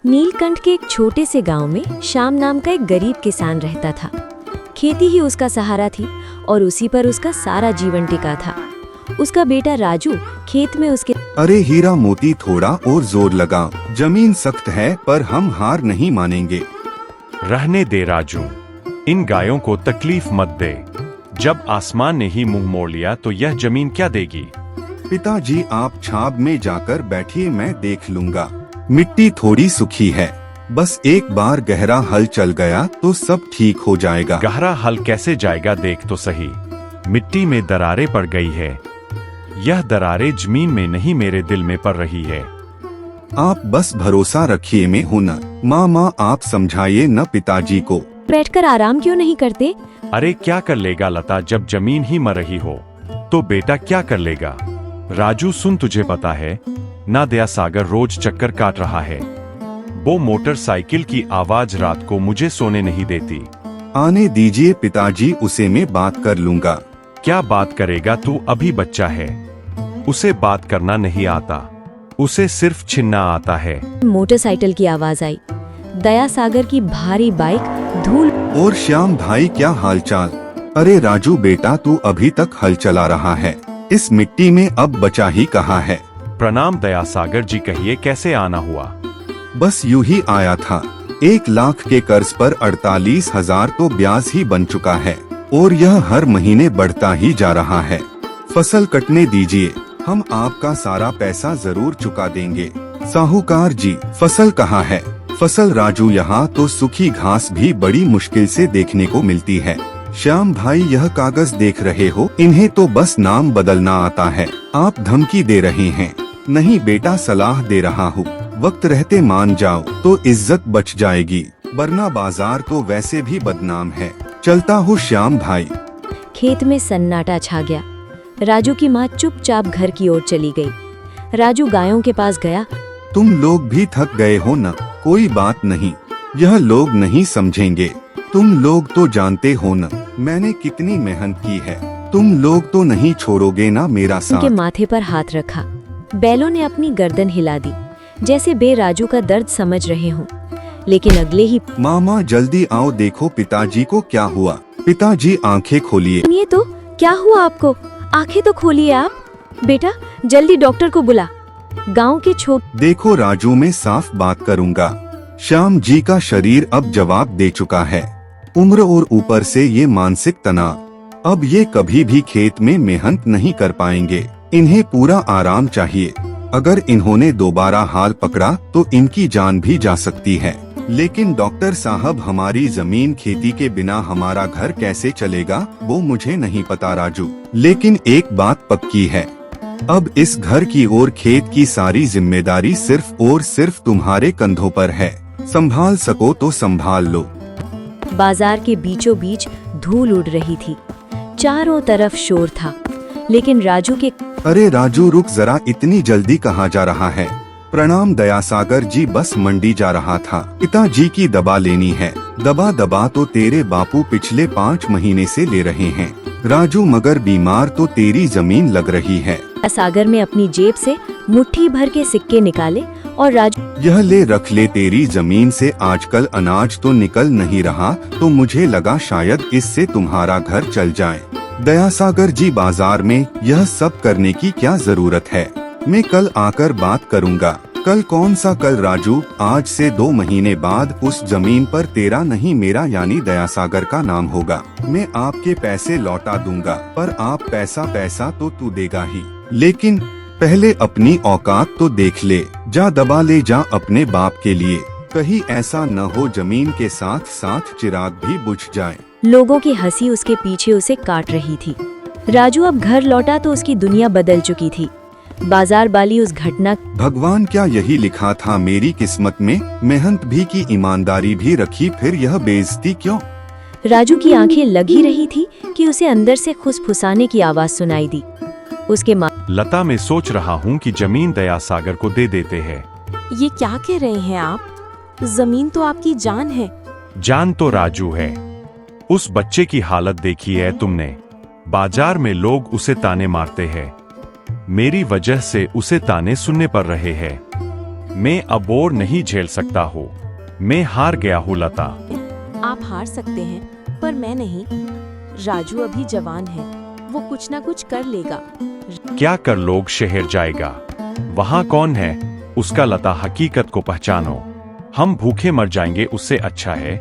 नीलकंठ के एक छोटे से गांव में श्याम नाम का एक गरीब किसान रहता था। खेती ही उसका सहारा थी और उसी पर उसका सारा जीवन टिका था। उसका बेटा राजू खेत में उसके अरे हीरा मोती, थोड़ा और जोर लगा, जमीन सख्त है पर हम हार नहीं मानेंगे। रहने दे राजू, इन गायों को तकलीफ मत दे। जब आसमान ने ही मुंह मोड़ लिया तो यह जमीन क्या देगी। पिताजी आप छाब में जाकर बैठिए, मैं देख लूंगा। मिट्टी थोड़ी सूखी है, बस एक बार गहरा हल चल गया तो सब ठीक हो जाएगा। गहरा हल कैसे जाएगा, देख तो सही, मिट्टी में दरारें पड़ गई है। यह दरारें जमीन में नहीं मेरे दिल में पड़ रही है। आप बस भरोसा रखिए, मैं हूं न। माँ आप समझाइए न पिताजी को। बैठकर आराम क्यों नहीं करते। अरे क्या कर लेगा लता, जब जमीन ही मर रही हो तो बेटा क्या कर लेगा। राजू सुन, तुझे पता है ना, दया सागर रोज चक्कर काट रहा है। वो मोटरसाइकिल की आवाज रात को मुझे सोने नहीं देती। आने दीजिए पिताजी, उसे मैं बात कर लूंगा। क्या बात करेगा तू, अभी बच्चा है, उसे बात करना नहीं आता, उसे सिर्फ छीनना आता है। मोटरसाइकिल की आवाज आई। दया सागर की भारी बाइक धूल। और श्याम भाई क्या हालचाल। अरे राजू बेटा, तू अभी तक हल चला रहा है, इस मिट्टी में अब बचा ही कहाँ है। प्रणाम दया सागर जी, कहिए कैसे आना हुआ। बस यूं ही आया था। 1 लाख के कर्ज पर 48,000 तो ब्याज ही बन चुका है और यह हर महीने बढ़ता ही जा रहा है। फसल कटने दीजिए, हम आपका सारा पैसा जरूर चुका देंगे। साहूकार जी, फसल कहाँ है। फसल राजू, यहाँ तो सूखी घास भी बड़ी मुश्किल से देखने को मिलती है। श्याम भाई यह कागज देख रहे हो, इन्हें तो बस नाम बदलना आता है। आप धमकी दे रहे हैं। नहीं बेटा, सलाह दे रहा हूँ, वक्त रहते मान जाओ तो इज्जत बच जाएगी, वरना बाजार तो वैसे भी बदनाम है। चलता हूँ श्याम भाई। खेत में सन्नाटा छा गया। राजू की माँ चुपचाप घर की ओर चली गई। राजू गायों के पास गया। तुम लोग भी थक गए हो न, कोई बात नहीं, यह लोग नहीं समझेंगे। तुम लोग तो जानते हो न मैंने कितनी मेहनत की है, तुम लोग तो नहीं छोड़ोगे ना मेरा साथ। उनके माथे पर हाथ रखा। बैलों ने अपनी गर्दन हिला दी, जैसे बे राजू का दर्द समझ रहे हों। लेकिन अगले ही मामा जल्दी आओ, देखो पिताजी को क्या हुआ। पिताजी आंखें खोलिए। ये तो क्या हुआ आपको, आंखें तो खोलिए आप। बेटा जल्दी डॉक्टर को बुला। गांव के देखो राजू, मैं साफ बात करूंगा। श्याम जी का शरीर अब जवाब दे चुका है। उम्र और ऊपर से ये मानसिक तनाव, अब ये कभी भी खेत में मेहनत नहीं कर पाएंगे। इन्हें पूरा आराम चाहिए। अगर इन्होंने दोबारा हाल पकड़ा तो इनकी जान भी जा सकती है। लेकिन डॉक्टर साहब, हमारी जमीन खेती के बिना हमारा घर कैसे चलेगा वो मुझे नहीं पता राजू, लेकिन एक बात पक्की है, अब इस घर की और खेत की सारी जिम्मेदारी सिर्फ और सिर्फ तुम्हारे कंधों पर है। संभाल सको तो संभाल लो। बाजार के बीचों बीच धूल उड़ रही थी। चारों तरफ शोर था, लेकिन राजू के अरे राजू रुक जरा, इतनी जल्दी कहाँ जा रहा है। प्रणाम दया सागर जी, बस मंडी जा रहा था, पिताजी की दवा लेनी है। दवा तो तेरे बापू पिछले 5 महीने से ले रहे हैं राजू, मगर बीमार तो तेरी जमीन लग रही है। सागर में अपनी जेब से मुट्ठी भर के सिक्के निकाले और राजू, यह ले रख ले, तेरी जमीन से आजकल अनाज तो निकल नहीं रहा, तो मुझे लगा शायद इससे तुम्हारा घर चल जाए। दया सागर जी, बाजार में यह सब करने की क्या जरूरत है, मैं कल आकर बात करूंगा। कल कौन सा कल राजू, आज से 2 महीने बाद उस जमीन पर तेरा नहीं मेरा यानी दया सागर का नाम होगा। मैं आपके पैसे लौटा दूंगा, पर आप पैसा तो तू देगा ही, लेकिन पहले अपनी औकात तो देख ले। जा दबा ले जा अपने बाप के लिए, कहीं ऐसा न हो जमीन के साथ साथ चिराग भी बुझ जाए। लोगों की हंसी उसके पीछे उसे काट रही थी। राजू अब घर लौटा तो उसकी दुनिया बदल चुकी थी। बाजार वाली उस घटना, भगवान क्या यही लिखा था मेरी किस्मत में, मेहनत भी की, ईमानदारी भी रखी, फिर यह बेइज्जती क्यों। राजू की आंखें लग ही रही थी कि उसे अंदर से फुसफुसाने की आवाज सुनाई दी। उसके माँ, लता, मैं सोच रहा हूँ कि जमीन दया सागर को दे देते हैं। ये क्या कह रहे हैं आप, जमीन तो आपकी जान है। जान तो राजू है, उस बच्चे की हालत देखी है तुमने, बाजार में लोग उसे ताने मारते हैं, मेरी वजह से उसे ताने सुनने पड़ रहे हैं। मैं अब और नहीं झेल सकता हूँ। मैं हार गया हूँ लता। आप हार सकते हैं पर मैं नहीं। राजू अभी जवान है, वो कुछ ना कुछ कर लेगा। क्या कर लोग शहर जाएगा? वहाँ कौन है उसका? लता हकीकत को पहचानो। हम भूखे मर जाएंगे, उससे अच्छा है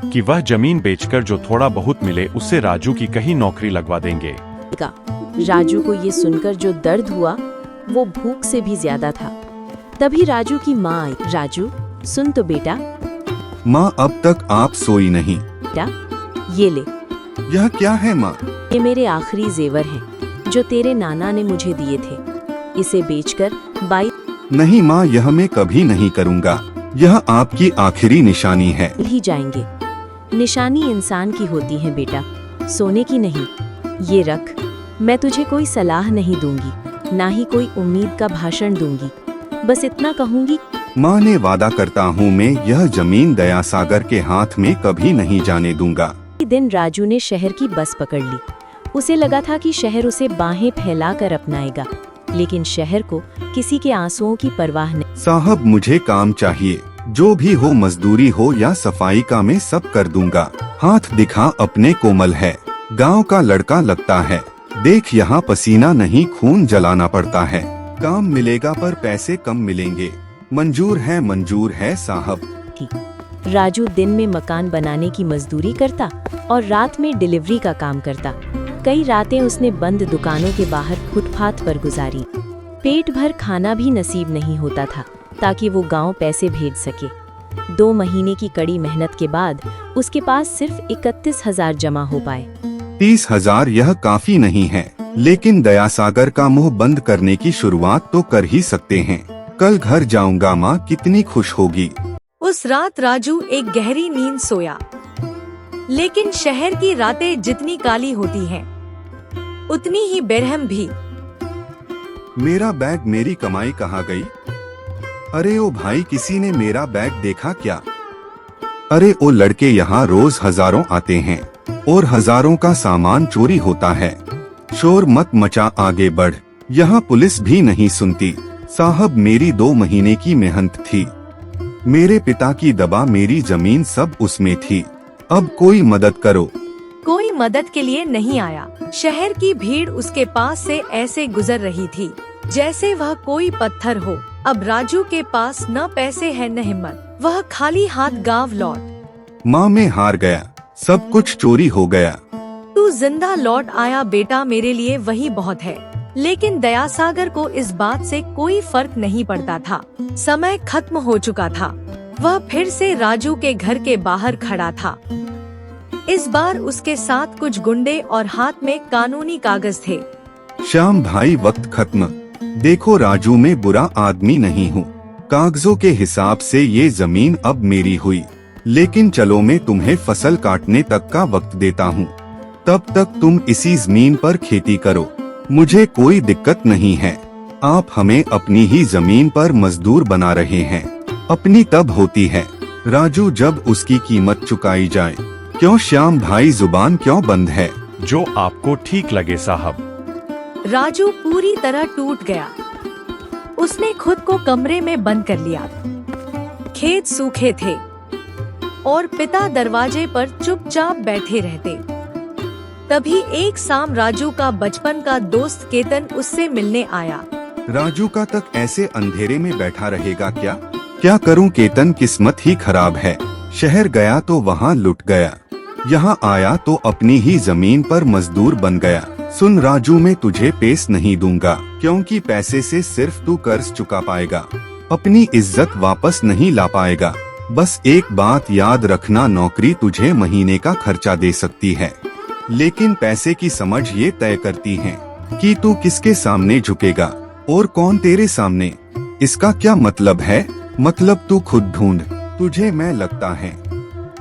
कि वह जमीन बेचकर जो थोड़ा बहुत मिले उससे राजू की कहीं नौकरी लगवा देंगे। राजू को ये सुनकर जो दर्द हुआ वो भूख से भी ज्यादा था। तभी राजू की माँ आई। राजू सुन तो बेटा। माँ, अब तक आप सोई नहीं। बेटा ये ले, यह क्या है माँ? ये मेरे आखिरी जेवर हैं जो तेरे नाना ने मुझे दिए थे। इसे बेचकर बाई नहीं माँ, यह मैं कभी नहीं करूँगा। यह आपकी आखिरी निशानी है। ही जाएंगे। निशानी इंसान की होती है बेटा, सोने की नहीं। ये रख, मैं तुझे कोई सलाह नहीं दूंगी, ना ही कोई उम्मीद का भाषण दूंगी। बस इतना कहूंगी। माँ ने वादा करता हूँ मैं यह जमीन दयासागर के हाथ में कभी नहीं जाने दूंगा। दिन राजू ने शहर की बस पकड़ ली। उसे लगा था कि शहर उसे बाहें फैलाकर अपनाएगा, लेकिन शहर को किसी के आंसुओं की परवाह नहीं। साहब, मुझे काम चाहिए, जो भी हो, मजदूरी हो या सफाई का, मैं सब कर दूंगा। हाथ दिखा अपने, कोमल है, गांव का लड़का लगता है। देख यहाँ पसीना नहीं खून जलाना पड़ता है। काम मिलेगा पर पैसे कम मिलेंगे। मंजूर है साहब। राजू दिन में मकान बनाने की मजदूरी करता और रात में डिलीवरी का काम करता। कई रातें उसने बंद दुकानों के बाहर फुटपाथ पर गुजारी। पेट भर खाना भी नसीब नहीं होता था ताकि वो गांव पैसे भेज सके। 2 महीने की कड़ी मेहनत के बाद उसके पास सिर्फ 31,000 जमा हो पाए। 30,000 यह काफी नहीं है, लेकिन दयासागर का मुंह बंद करने की शुरुआत तो कर ही सकते हैं। कल घर जाऊंगा, माँ कितनी खुश होगी। उस रात राजू एक गहरी नींद सोया। लेकिन शहर की रातें जितनी काली होती हैं, उतनी ही बेरहम भी। मेरा बैग, मेरी कमाई कहाँ गई? अरे ओ भाई, किसी ने मेरा बैग देखा क्या? अरे ओ लड़के, यहाँ रोज हजारों आते हैं और हजारों का सामान चोरी होता है। शोर मत मचा, आगे बढ़, यहाँ पुलिस भी नहीं सुनती। साहब, मेरी 2 महीने की मेहनत थी, मेरे पिता की दबा, मेरी जमीन सब उसमें थी। अब कोई मदद करो। कोई मदद के लिए नहीं आया। शहर की भीड़ उसके पास से ऐसे गुजर रही थी जैसे वह कोई पत्थर हो। अब राजू के पास न पैसे है न हिम्मत। वह खाली हाथ गांव लौट। माँ, मैं हार गया, सब कुछ चोरी हो गया। तू जिंदा लौट आया बेटा, मेरे लिए वही बहुत है। लेकिन दयासागर को इस बात से कोई फर्क नहीं पड़ता था। समय खत्म हो चुका था। वह फिर से राजू के घर के बाहर खड़ा था। इस बार उसके साथ कुछ गुंडे और हाथ में कानूनी कागज थे। श्याम भाई, वक्त खत्म। देखो राजू, मैं बुरा आदमी नहीं हूँ। कागजों के हिसाब से ये जमीन अब मेरी हुई, लेकिन चलो मैं तुम्हें फसल काटने तक का वक्त देता हूँ। तब तक तुम इसी जमीन पर खेती करो, मुझे कोई दिक्कत नहीं है। आप हमें अपनी ही जमीन पर मजदूर बना रहे हैं। अपनी तब होती है राजू जब उसकी कीमत चुकाई जाए। क्यों श्याम भाई, जुबान क्यों बंद है? जो आपको ठीक लगे साहब। राजू पूरी तरह टूट गया। उसने खुद को कमरे में बंद कर लिया। खेत सूखे थे और पिता दरवाजे पर चुपचाप बैठे रहते। तभी एक शाम राजू का बचपन का दोस्त केतन उससे मिलने आया। राजू का तक ऐसे अंधेरे में बैठा रहेगा क्या? क्या करूं केतन, किस्मत ही खराब है। शहर गया तो वहाँ लुट गया, यहाँ आया तो अपनी ही जमीन पर मजदूर बन गया। सुन राजू, मैं तुझे पेश नहीं दूंगा, क्योंकि पैसे से सिर्फ तू कर्ज चुका पाएगा, अपनी इज्जत वापस नहीं ला पाएगा। बस एक बात याद रखना, नौकरी तुझे महीने का खर्चा दे सकती है, लेकिन पैसे की समझ ये तय करती है कि तू किसके सामने झुकेगा और कौन तेरे सामने। इसका क्या मतलब है? मतलब तू खुद ढूंढ, तुझे मैं लगता है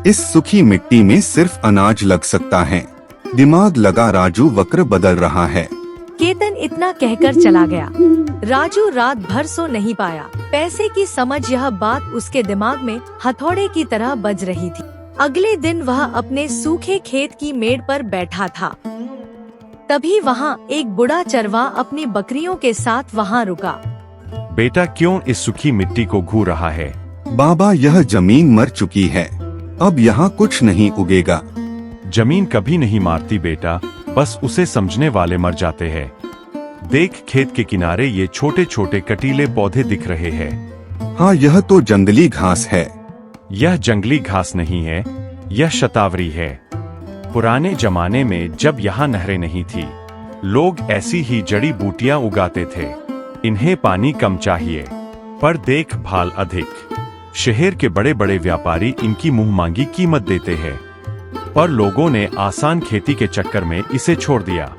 इस सूखी मिट्टी में सिर्फ अनाज लग सकता है। दिमाग लगा, राजू वक्र बदल रहा है। केतन इतना कहकर चला गया। राजू रात भर सो नहीं पाया। पैसे की समझ, यह बात उसके दिमाग में हथौड़े की तरह बज रही थी। अगले दिन वह अपने सूखे खेत की मेड़ पर बैठा था। तभी वहाँ एक बूढ़ा चरवाहा अपनी बकरियों के साथ वहाँ रुका। बेटा क्यों इस सूखी मिट्टी को घूर रहा है? बाबा, यह जमीन मर चुकी है, अब यहाँ कुछ नहीं उगेगा। जमीन कभी नहीं मारती बेटा, बस उसे समझने वाले मर जाते हैं। देख, खेत के किनारे ये छोटे छोटे कटीले पौधे दिख रहे हैं। हाँ, यह तो जंगली घास है। यह जंगली घास नहीं है, यह शतावरी है। पुराने जमाने में जब यहाँ नहरें नहीं थी, लोग ऐसी ही जड़ी बूटियां उगाते थे। इन्हें पानी कम चाहिए पर देखभाल अधिक। शहर के बड़े बड़े व्यापारी इनकी मुंहमांगी कीमत देते हैं, पर लोगों ने आसान खेती के चक्कर में इसे छोड़ दिया।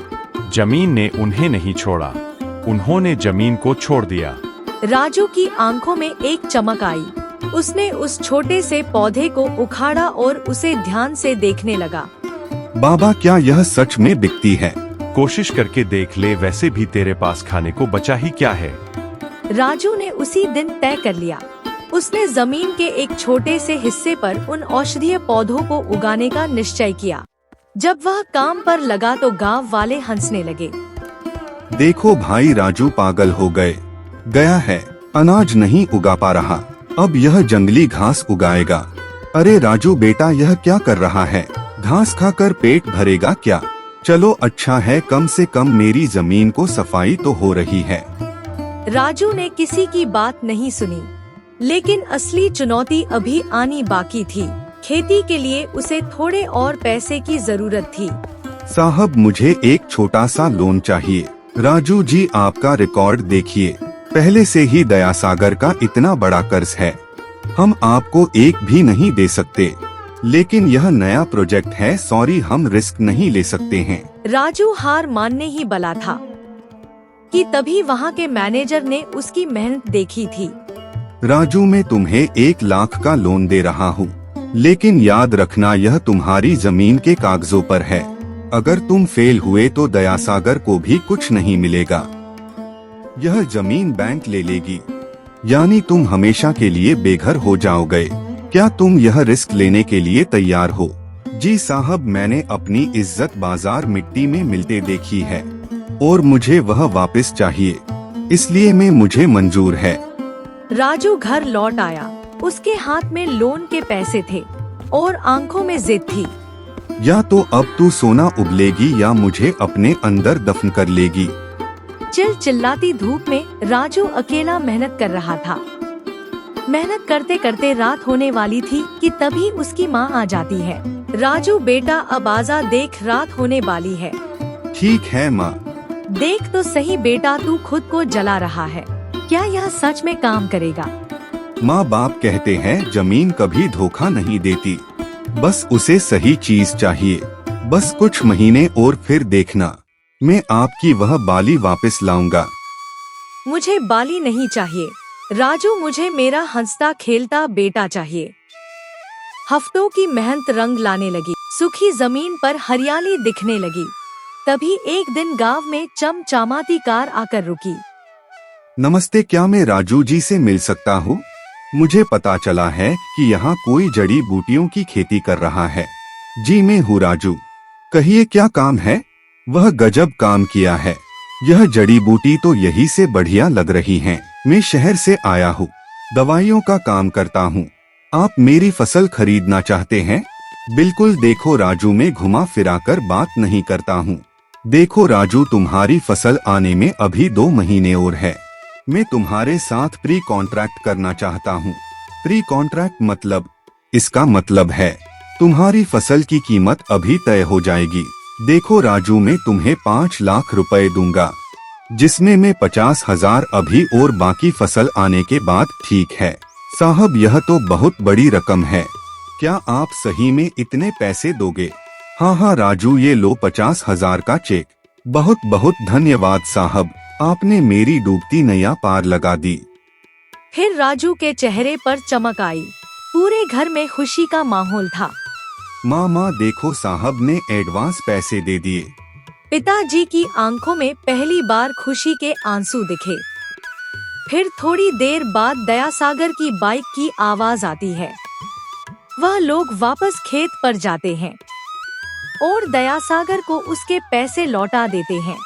जमीन ने उन्हें नहीं छोड़ा, उन्होंने जमीन को छोड़ दिया। राजू की आंखों में एक चमक आई। उसने उस छोटे से पौधे को उखाड़ा और उसे ध्यान से देखने लगा। बाबा, क्या यह सच में बिकती है? कोशिश करके देख ले, वैसे भी तेरे पास खाने को बचा ही क्या है। राजू ने उसी दिन तय कर लिया। उसने जमीन के एक छोटे से हिस्से पर उन औषधीय पौधों को उगाने का निश्चय किया। जब वह काम पर लगा तो गांव वाले हंसने लगे। देखो भाई, राजू पागल हो गया है, अनाज नहीं उगा पा रहा, अब यह जंगली घास उगाएगा। अरे राजू बेटा, यह क्या कर रहा है? घास खाकर पेट भरेगा क्या? चलो अच्छा है, कम से कम मेरी जमीन को सफाई तो हो रही है। राजू ने किसी की बात नहीं सुनी, लेकिन असली चुनौती अभी आनी बाकी थी। खेती के लिए उसे थोड़े और पैसे की जरूरत थी। साहब, मुझे एक छोटा सा लोन चाहिए। राजू जी, आपका रिकॉर्ड देखिए, पहले से ही दयासागर का इतना बड़ा कर्ज है, हम आपको एक भी नहीं दे सकते। लेकिन यह नया प्रोजेक्ट है, सॉरी, हम रिस्क नहीं ले सकते हैं। राजू हार मानने ही बला था कि तभी वहाँ के मैनेजर ने उसकी मेहनत देखी थी। राजू, मैं तुम्हें 1 लाख का लोन दे रहा हूँ, लेकिन याद रखना यह तुम्हारी जमीन के कागजों पर है। अगर तुम फेल हुए तो दयासागर को भी कुछ नहीं मिलेगा, यह जमीन बैंक ले लेगी, यानी तुम हमेशा के लिए बेघर हो जाओगे। क्या तुम यह रिस्क लेने के लिए तैयार हो? जी साहब, मैंने अपनी इज्जत बाजार मिट्टी में मिलते देखी है और मुझे वह वापस चाहिए, इसलिए मुझे मंजूर है। राजू घर लौट आया। उसके हाथ में लोन के पैसे थे और आंखों में जिद थी। या तो अब तू सोना उगलेगी या मुझे अपने अंदर दफन कर लेगी। चिल्लाती धूप में राजू अकेला मेहनत कर रहा था। मेहनत करते करते रात होने वाली थी कि तभी उसकी माँ आ जाती है। राजू बेटा, अब आजा, देख रात होने वाली है। ठीक है माँ। देख तो सही बेटा, तू खुद को जला रहा है, क्या यह सच में काम करेगा? माँ बाप कहते हैं जमीन कभी धोखा नहीं देती, बस उसे सही चीज चाहिए। बस कुछ महीने और फिर देखना, मैं आपकी वह बाली वापस लाऊंगा। मुझे बाली नहीं चाहिए राजू, मुझे मेरा हंसता खेलता बेटा चाहिए। हफ्तों की मेहनत रंग लाने लगी। सूखी जमीन पर हरियाली दिखने लगी। तभी एक दिन गांव में चमचमाती कार आकर रुकी। नमस्ते, क्या मैं राजू जी से मिल सकता हूँ? मुझे पता चला है कि यहाँ कोई जड़ी बूटियों की खेती कर रहा है। जी मैं हूँ राजू, कहिए क्या काम है? वह गजब काम किया है, यह जड़ी बूटी तो यही से बढ़िया लग रही हैं। मैं शहर से आया हूँ, दवाइयों का काम करता हूँ। आप मेरी फसल खरीदना चाहते हैं? बिल्कुल, देखो राजू, मैं घुमा फिरा कर बात नहीं करता हूँ। देखो राजू, तुम्हारी फसल आने में अभी 2 महीने और है। मैं तुम्हारे साथ प्री कॉन्ट्रैक्ट करना चाहता हूँ। प्री कॉन्ट्रैक्ट मतलब? इसका मतलब है तुम्हारी फसल की कीमत अभी तय हो जाएगी। देखो राजू, मैं तुम्हें 5 लाख रुपए दूंगा, जिसमें मैं 50,000 अभी और बाकी फसल आने के बाद। ठीक है साहब, यह तो बहुत बड़ी रकम है, क्या आप सही में इतने पैसे दोगे? हाँ राजू, ये लो 50,000 का चेक। बहुत बहुत धन्यवाद साहब, आपने मेरी डूबती नैया पार लगा दी। फिर राजू के चेहरे पर चमक आई। पूरे घर में खुशी का माहौल था। माँ देखो, साहब ने एडवांस पैसे दे दिए। पिताजी की आंखों में पहली बार खुशी के आंसू दिखे। फिर थोड़ी देर बाद दयासागर की बाइक की आवाज आती है। वह लोग वापस खेत पर जाते हैं और दयासागर को उसके पैसे लौटा देते हैं।